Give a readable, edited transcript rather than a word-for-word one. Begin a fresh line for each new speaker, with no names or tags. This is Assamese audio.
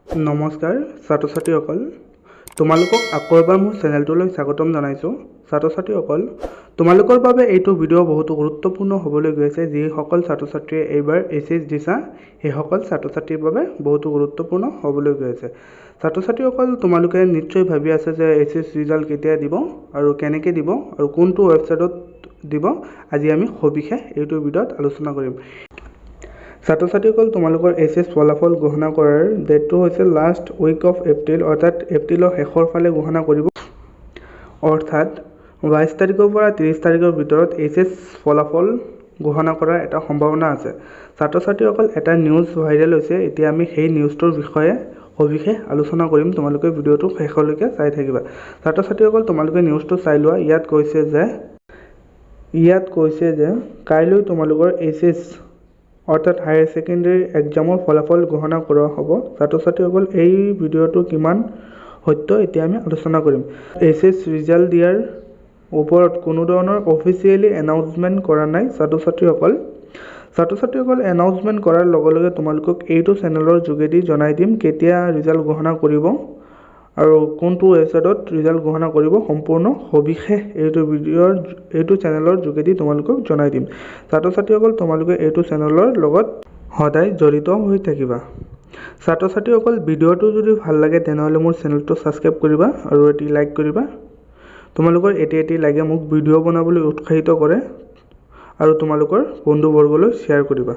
নমস্কাৰ ছাত্ৰ ছাত্ৰীসকল, তোমালোকক আকৌ এবাৰ মোৰ চেনেলটোলৈ স্বাগতম জনাইছোঁ। ছাত্ৰ ছাত্ৰীসকল, তোমালোকৰ বাবে এইটো ভিডিঅ' বহুতো গুৰুত্বপূৰ্ণ হ'বলৈ গৈ আছে। যিসকল ছাত্ৰ ছাত্ৰীয়ে এইবাৰ এইচএছ দিছা, সেইসকল ছাত্ৰ ছাত্ৰীৰ বাবে বহুতো গুৰুত্বপূৰ্ণ হ'বলৈ গৈ আছে। ছাত্ৰ ছাত্ৰীসকল, তোমালোকে নিশ্চয় ভাবি আছে যে এইচএছ ৰিজাল্ট কেতিয়া দিব আৰু কেনেকৈ দিব আৰু কোনটো ৱেবছাইটত দিব। আজি আমি সবিশেষ এইটো ভিডিঅ'ত আলোচনা কৰিম। ছাত্ৰ ছাত্ৰীসকল, তোমালোকৰ এইচএছ ফলাফল ঘোষণা কৰাৰ ডেটটো হৈছে লাষ্ট উইক অফ এপ্ৰিল, অৰ্থাৎ এপ্ৰিলৰ শেষৰ ফালে ঘোষণা কৰিব। অৰ্থাৎ 22 তাৰিখৰ পৰা 30 তাৰিখৰ ভিতৰত এইচএছ ফলাফল ঘোষণা কৰাৰ এটা সম্ভাৱনা আছে। ছাত্ৰ ছাত্ৰীসকল, এটা নিউজ ভাইৰেল হৈছে। এতিয়া আমি সেই নিউজটোৰ বিষয়ে সবিশেষ আলোচনা কৰিম। তোমালোকে ভিডিঅ'টো শেষলৈকে চাই থাকিবা। ছাত্ৰ ছাত্ৰীসকল, তোমালোকে নিউজটো চাই লোৱা। ইয়াত কৈছে যে কাইলৈ তোমালোকৰ এইচএছ অৰ্থাৎ হায়াৰ ছেকেণ্ডেৰী এক্সামৰ ফলাফল ঘোষণা কৰা হ'ব। ছাত্ৰ ছাত্ৰীসকল, এই ভিডিঅ'টো কিমান সত্য এতিয়া আমি আলোচনা কৰিম। এইচএছ ৰিজাল্ট দিয়াৰ ওপৰত কোনো ধৰণৰ অফিচিয়েলি এনাউন্সমেণ্ট কৰা নাই। ছাত্ৰ ছাত্ৰীসকল, এনাউন্সমেণ্ট কৰাৰ লগে লগে তোমালোকক এইটো চেনেলৰ যোগেদি জনাই দিম কেতিয়া ৰিজাল্ট ঘোষণা কৰিব আৰু কোনটো ৱেবছাইটত ৰিজাল্ট ঘোষণা কৰিব। সম্পূৰ্ণ সবিশেষ এইটো চেনেলৰ যোগেদি তোমালোকক জনাই দিম। ছাত্ৰ ছাত্ৰীসকল, তোমালোকে এইটো চেনেলৰ লগত সদায় জড়িত হৈ থাকিবা। ছাত্ৰ ছাত্ৰীসকল, ভিডিঅ'টো যদি ভাল লাগে তেনেহ'লে মোৰ চেনেলটো ছাবস্ক্ৰাইব কৰিবা আৰু এটি লাইক কৰিবা। তোমালোকৰ এটি লাইকে মোক ভিডিঅ' বনাবলৈ উৎসাহিত কৰে আৰু তোমালোকৰ বন্ধুবৰ্গলৈ শ্বেয়াৰ কৰিবা।